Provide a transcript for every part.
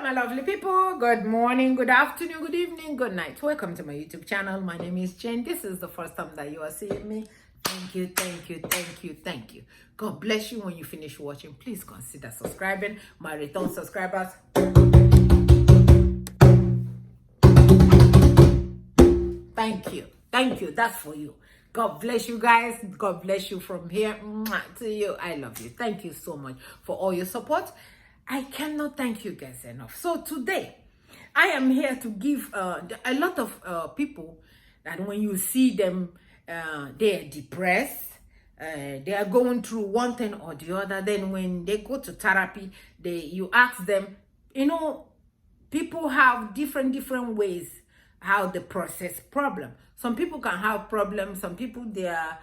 my lovely people. Good morning, good afternoon, good evening, good night. Welcome to my YouTube channel. My name is Jane. This is the first time that you are seeing me. Thank you, thank you, thank you, thank you. God bless you when you finish watching. Please consider subscribing. My return subscribers, thank you. Thank you. That's for you. God bless you guys. God bless you from here to you. I love you. Thank you so much for all your support. I cannot thank you guys enough. So today, I am here to give a lot of people that when you see them, they are depressed, they are going through one thing or the other. Then when they go to therapy, you ask them, people have different ways how they process problem. Some people can have problems. Some people, their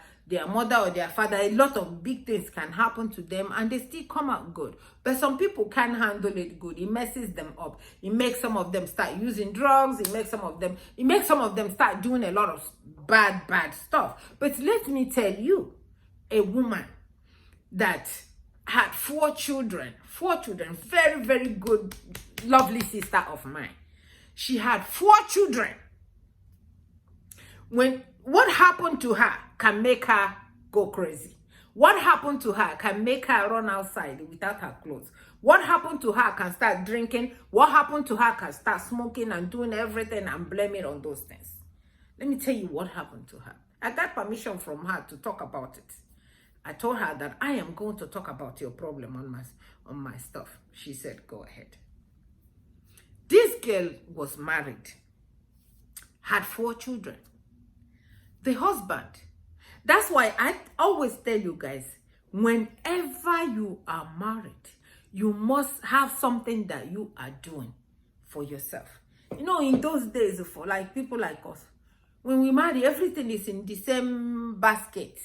mother or their father, a lot of big things can happen to them and they still come out good. But some people can't handle it good. It messes them up. It makes some of them start using drugs. It makes some of them start doing a lot of bad stuff. But let me tell you, a woman that had four children, very good, lovely sister of mine. She had four children. What happened to her can make her go crazy. What happened to her can make her run outside without her clothes. What happened to her can start drinking. What happened to her can start smoking and doing everything and blaming on those things. Let me tell you what happened to her. I got permission from her to talk about it. I told her that I am going to talk about your problem on my stuff. She said, go ahead. This girl was married, had four children. The husband. That's why I always tell you guys, whenever you are married, you must have something that you are doing for yourself. In those days, for like people like us, when we marry, everything is in the same basket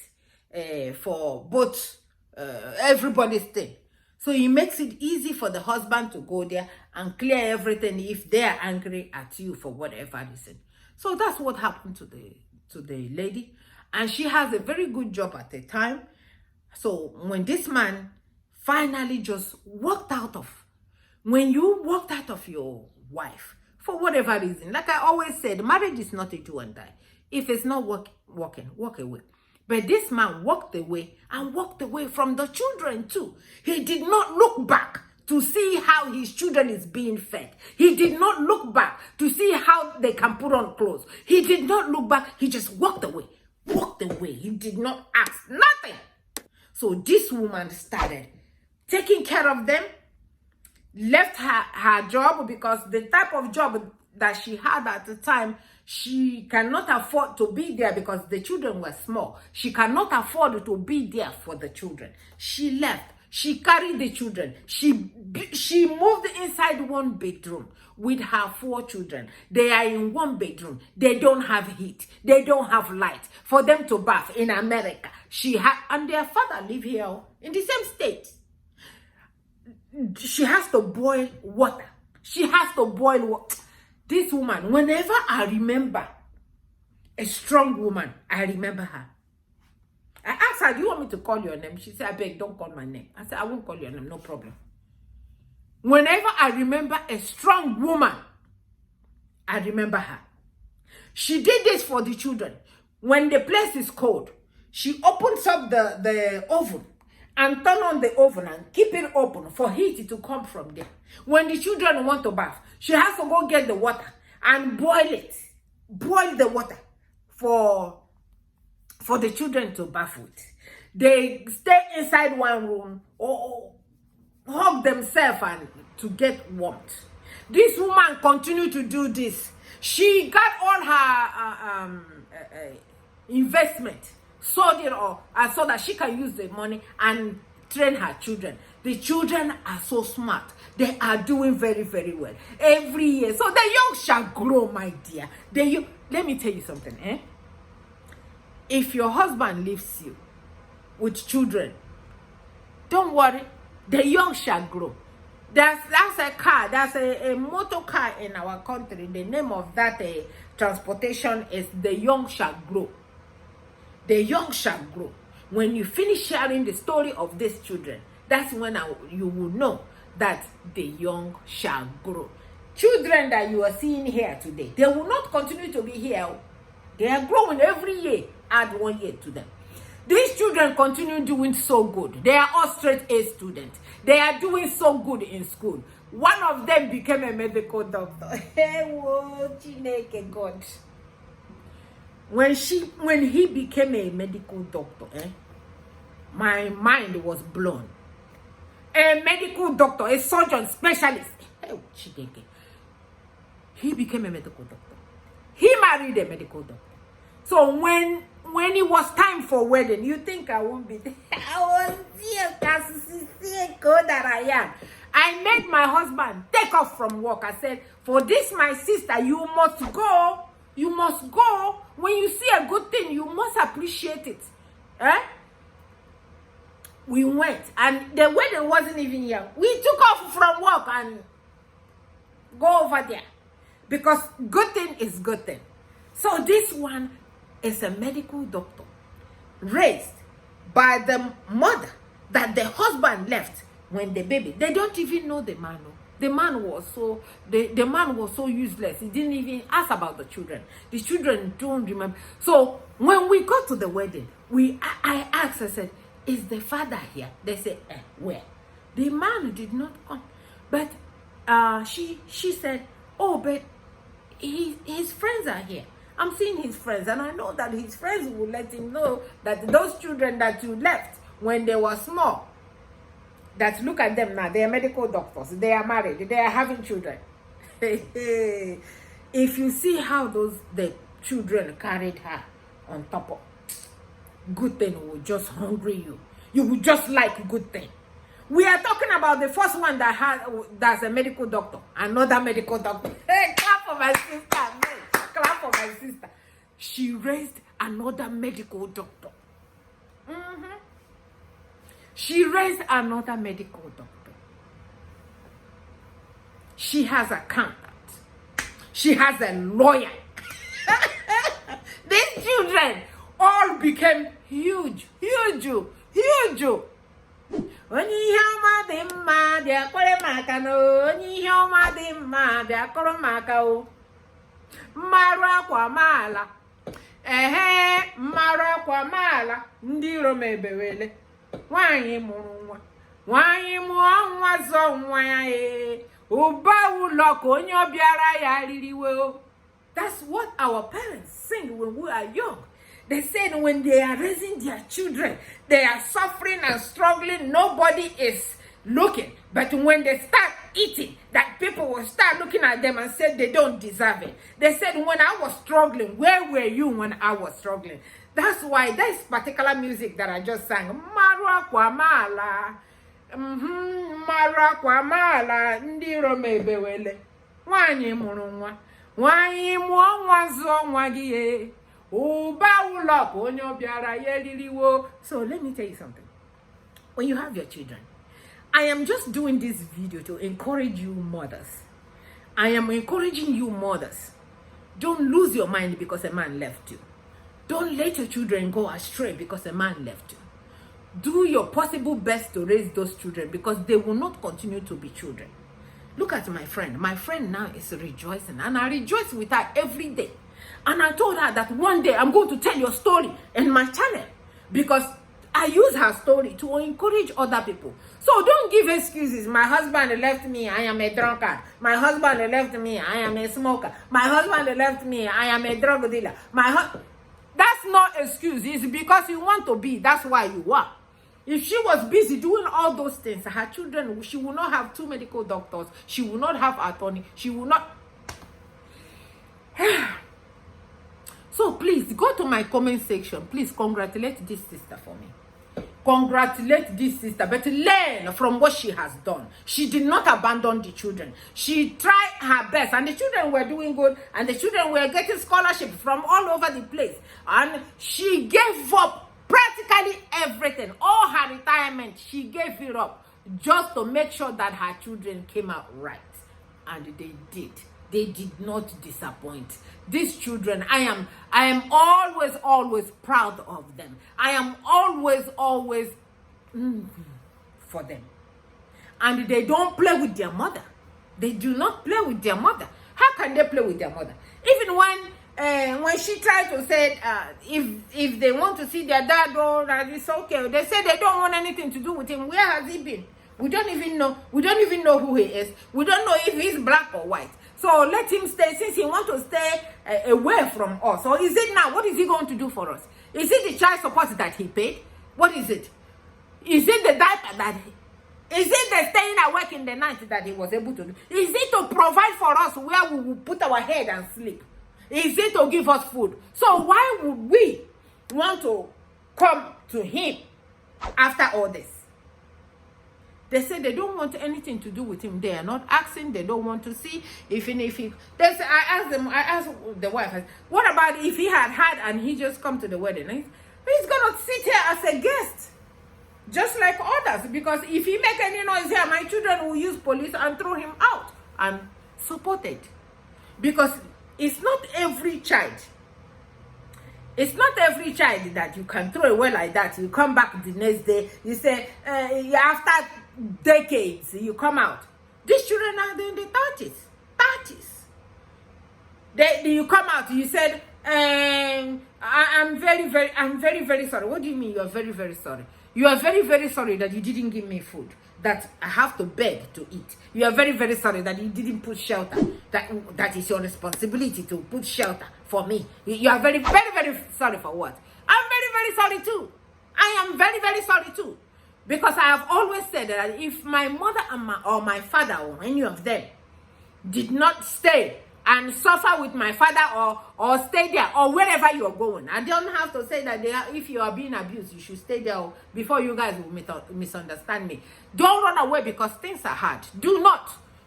for both everybody's thing. So it makes it easy for the husband to go there and clear everything if they are angry at you for whatever reason. So that's what happened to the lady. And she has a very good job at the time. So when this man finally just when you walked out of your wife, for whatever reason, like I always said, marriage is not a do and die. If it's not working, walk away. But this man walked away and walked away from the children too. He did not look back to see how his children is being fed. He did not look back to see how they can put on clothes. He did not look back. He just walked away. He did not ask nothing. So this woman started taking care of them, left her job because the type of job that she had at the time, she cannot afford to be there because the children were small. She cannot afford to be there for the children. She left. She carried the children. She moved inside one bedroom with her four children. They are in one bedroom. They don't have heat. They don't have light for them to bath in America. And their father live here in the same state. She has to boil water. This woman, whenever I remember a strong woman, I remember her. I asked her, do you want me to call your name? She said, I beg, don't call my name. I said, I won't call your name, no problem. Whenever I remember a strong woman, I remember her. She did this for the children. When the place is cold, she opens up the oven and turn on the oven and keep it open for heat to come from there. When the children want to bath, she has to go get the water and boil it. Boil the water for the children to bath with. They stay inside one room or hug themselves and to get warmth. This woman continued to do this. She got all her investment, sold it all, so that she can use the money and train her children. The children are so smart. They are doing very well every year. So the young shall grow, my dear. Let me tell you something. If your husband leaves you with children, don't worry. The young shall grow. That's a car. That's a motor car in our country. The name of that transportation is the young shall grow. The young shall grow. When you finish sharing the story of these children, that's when you will know that the young shall grow. Children that you are seeing here today, they will not continue to be here. They are growing every year. Add 1 year to them. These children continue doing so good. They are all straight A students. They are doing so good in school. One of them became a medical doctor. Hey, whoa, Chineke God. When he became a medical doctor, my mind was blown. A medical doctor, a surgeon specialist. Hey, Chineke. He became a medical doctor. He married a medical doctor. So when it was time for wedding, you think I won't be there? I was here, that I am. I made my husband take off from work. I said, for this, my sister, you must go. You must go. When you see a good thing, you must appreciate it. We went, and the wedding wasn't even here. We took off from work and go over there. Because good thing is good thing. So this one is a medical doctor raised by the mother that the husband left when the baby. They don't even know the man. The man was so useless. He didn't even ask about the children. The children don't remember. So when we got to the wedding, I asked, I said, is the father here? They said, where? The man did not come. But she said, oh, but his friends are here. I'm seeing his friends, and I know that his friends will let him know that those children that you left when they were small, that look at them now, they are medical doctors, they are married, they are having children. If you see how the children carried her on top of, good thing will just hungry you. You will just like good thing. We are talking about the first one that's a medical doctor, another medical doctor. Hey, clap for my sister, man. Clap for my sister. She raised another medical doctor. She raised another medical doctor. She has an accountant. She has a lawyer. These children all became huge. Onye ihe ọma dị mma bịa kọrọ maka na onye ihe ọma dị mma bịa kọrọ maka o. Mmarụ akwa maala. Mmarụ akwa maala ndị iro m ebewele. Nwaanyị mụrụ nwa. Nwaanyị mụọ nwa zọ nwa ya ụba ụlọ ka onye ọbịara ya ririwe. That's what our parents sing when we are young. They said when they are raising their children, they are suffering and struggling. Nobody is looking. But when they start eating, that people will start looking at them and say they don't deserve it. They said, when I was struggling, where were you when I was struggling? That's why this particular music that I just sang, Mara Kwamala, Mara Kwamala, Ndiro Mebewele, Wanyi Murunwa, Wanyi Mwanzo Mwagie. So let me tell you something. When you have your children, I am just doing this video to encourage you mothers. I am encouraging you mothers. Don't lose your mind because a man left you. Don't let your children go astray because a man left you. Do your possible best to raise those children because they will not continue to be children. Look at my friend. My friend now is rejoicing, and I rejoice with her every day. And I told her that one day I'm going to tell your story in my channel because I use her story to encourage other people. So don't give excuses. My husband left me, I am a drunkard. My husband left me, I am a smoker. My husband left me, I am a drug dealer. That's not excuse. It's because you want to be. That's why you are. If she was busy doing all those things, her children, she will not have 2 medical doctors. She will not have attorney. She will not... So please go to my comment section. Please congratulate this sister for me. Congratulate this sister, but learn from what she has done. She did not abandon the children. She tried her best, and the children were doing good, and the children were getting scholarships from all over the place. And she gave up practically everything. All her retirement, she gave it up just to make sure that her children came out right. And they did. They did not disappoint. These children, I am always proud of them. I am always for them. and they don't play with their mother. They do not play with their mother. How can they play with their mother? Even when she tried to say if they want to see their dad, or that it's okay, they say they don't want anything to do with him. Where has he been? We don't even know. We don't even know who he is. We don't know if he's black or white. So let him stay, since he wants to stay away from us. Or is it now? What is he going to do for us? Is it the child support that he paid? What is it? Is it the diaper that is it the staying awake in the night that he was able to do? Is it to provide for us where we will put our head and sleep? Is it to give us food? So why would we want to come to him after all this? They say they don't want anything to do with him. They are not asking. They don't want to see. Even if he, they say, I asked the wife, what about if he had and he just come to the wedding? He's gonna sit here as a guest, just like others. Because if he make any noise here, my children will use police and throw him out and support it. Because it's not every child. It's not every child that you can throw away like that. You come back the next day. You say after decades, you come out. These children are in the 30s. You come out. You said, I'm very, very sorry. What do you mean you are very, very sorry? You are very, very sorry that you didn't give me food, that I have to beg to eat. You are very, very sorry that you didn't put shelter. That is your responsibility to put shelter for me. You are very, very, very sorry for what? I'm very, very sorry too. I am very, very sorry too. Because I have always said that if my mother or my father or any of them did not stay and suffer with my father or stay there or wherever you are going, I don't have to say that if you are being abused, you should stay there before you guys will misunderstand me. Don't run away because things are hard. Don't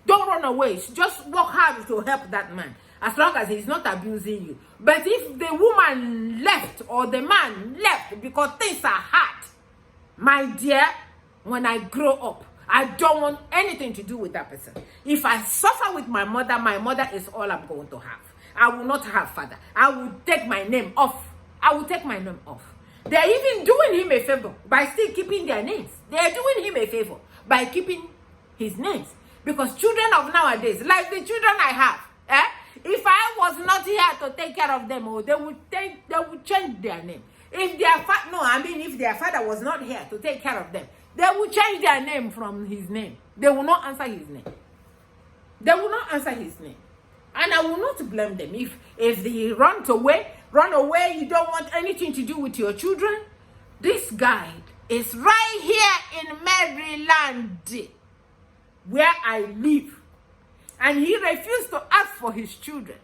run away. Just work hard to help that man, as long as he's not abusing you. But if the woman left or the man left because things are hard, my dear, when I grow up, I don't want anything to do with that person. If I suffer with my mother is all I'm going to have. I will not have father. I will take my name off. They're even doing him a favor by still keeping their names. They're doing him a favor by keeping his names. Because children of nowadays, like the children I have, if I was not here to take care of them, they would change their name. If their father was not here to take care of them, they will change their name from his name. They will not answer his name. And I will not blame them. If they run away, you don't want anything to do with your children. This guy is right here in Maryland, where I live. And he refused to ask for his children.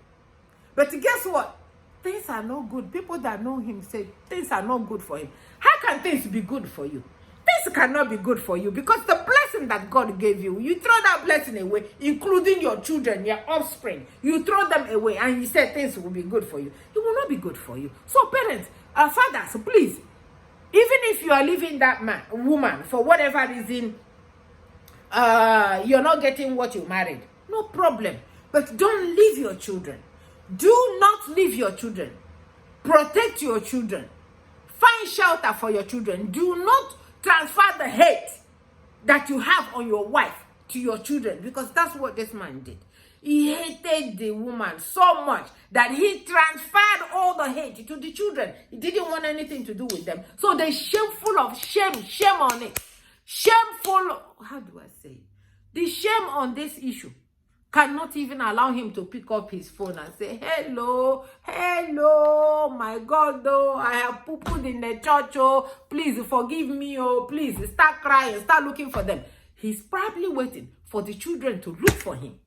But guess what? Things are not good. People that know him say things are not good for him. How can things be good for you? Things cannot be good for you because the blessing that God gave you, you throw that blessing away, including your children, your offspring. You throw them away and you say things will be good for you. It will not be good for you. So parents, fathers, please, even if you are leaving that woman for whatever reason, you're not getting what you married, no problem. But don't leave your children. Do not leave your children. Protect your children. Find shelter for your children. Do not transfer the hate that you have on your wife to your children, because that's what this man did. He hated the woman so much that he transferred all the hate to the children. He didn't want anything to do with them. So they're shameful of shame on it. Shameful, how do I say it? The shame on this issue cannot even allow him to pick up his phone and say, hello, my God, oh, I have poo-pooed in the church, oh, please forgive me, oh, please, start crying, start looking for them. He's probably waiting for the children to look for him.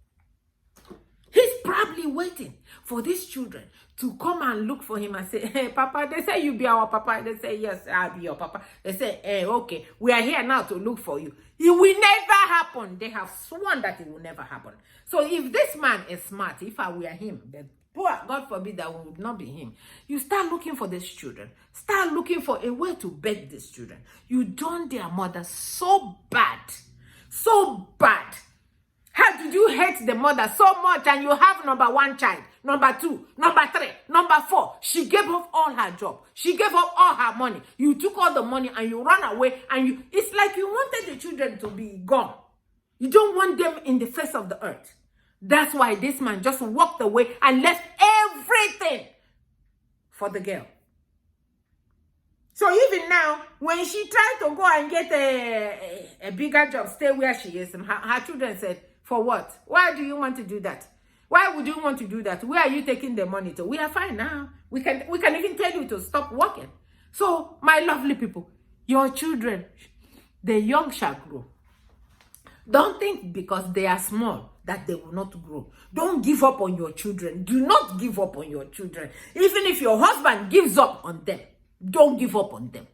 He's probably waiting for these children to come and look for him and say, hey, Papa, they say you be our Papa. They say, yes, I'll be your Papa. They say, hey, okay, we are here now to look for you. It will never happen. They have sworn that it will never happen. So if this man is smart, if I were him, then God forbid that would not be him. You start looking for these children. Start looking for a way to beg these children. You done their mother so bad. So bad. How did you hate the mother so much and you have number 1 child, number 2, number 3, number 4? She gave up all her job. She gave up all her money. You took all the money and you ran away and it's like you wanted the children to be gone. You don't want them in the face of the earth. That's why this man just walked away and left everything for the girl. So even now, when she tried to go and get a bigger job, stay where she is, her children said, for what? Why do you want to do that? Why would you want to do that? Where are you taking the money to? We are fine now. We can even tell you to stop working. So, my lovely people, your children, the young shall grow. Don't think because they are small that they will not grow. Don't give up on your children. Do not give up on your children. Even if your husband gives up on them, don't give up on them.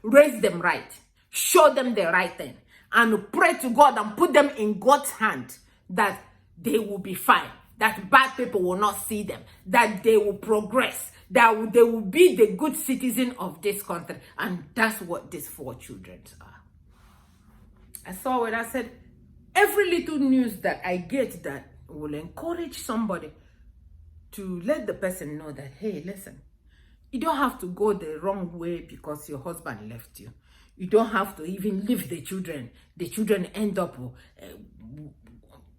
Raise them right. Show them the right thing. And pray to God and put them in God's hand that they will be fine. That bad people will not see them. That they will progress. That they will be the good citizen of this country. And that's what these 4 children are. I saw it. I said, every little news that I get that will encourage somebody to let the person know that, hey, listen, you don't have to go the wrong way because your husband left you. You don't have to even leave the children. The children end up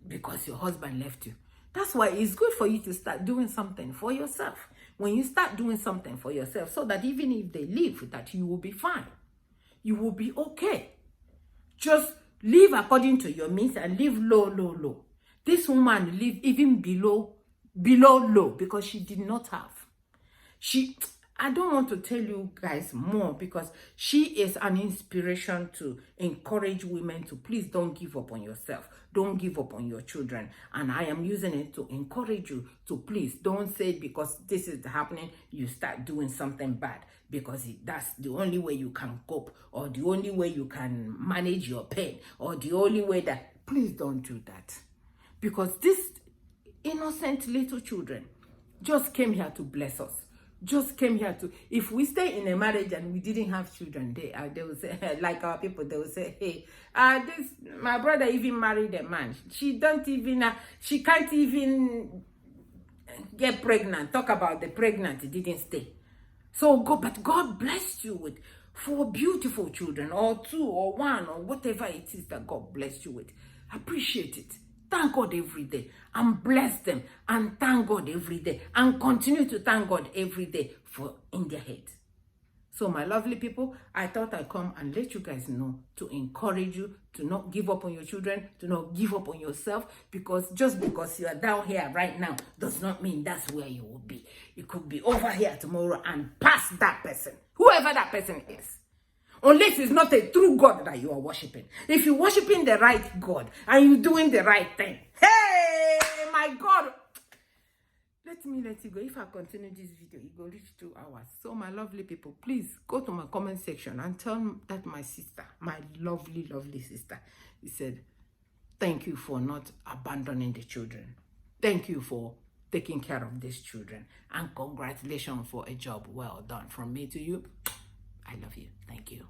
because your husband left you. That's why it's good for you to start doing something for yourself. When you start doing something for yourself, so that even if they leave, that you will be fine. You will be okay. Just live according to your means and live low, low, low. This woman lived even below low because she did not have. I don't want to tell you guys more because she is an inspiration to encourage women to please don't give up on yourself. Don't give up on your children. And I am using it to encourage you to please don't say because this is happening, you start doing something bad because that's the only way you can cope or the only way you can manage your pain or the only way that, please don't do that. Because these innocent little children just came here to bless us. Just came here to, if we stay in a marriage and we didn't have children, they will say, like our people, they will say, hey, my brother even married a man. She can't even get pregnant. Talk about the pregnant, didn't stay. But God blessed you with 4 beautiful children, or 2, or 1, or whatever it is that God blessed you with. Appreciate it. Thank God every day and bless them and thank God every day and continue to thank God every day for in their head. So my lovely people, I thought I'd come and let you guys know to encourage you to not give up on your children, to not give up on yourself, because just because you are down here right now does not mean that's where you will be. You could be over here tomorrow and pass that person, whoever that person is. Unless it's not a true God that you are worshiping. If you're worshiping the right God and you're doing the right thing, hey, my God, let me let you go. If I continue this video, it will reach 2 hours. So my lovely people, please go to my comment section and tell that my sister, my lovely, lovely sister, he said, thank you for not abandoning the children. Thank you for taking care of these children. And congratulations for a job well done from me to you. I love you. Thank you.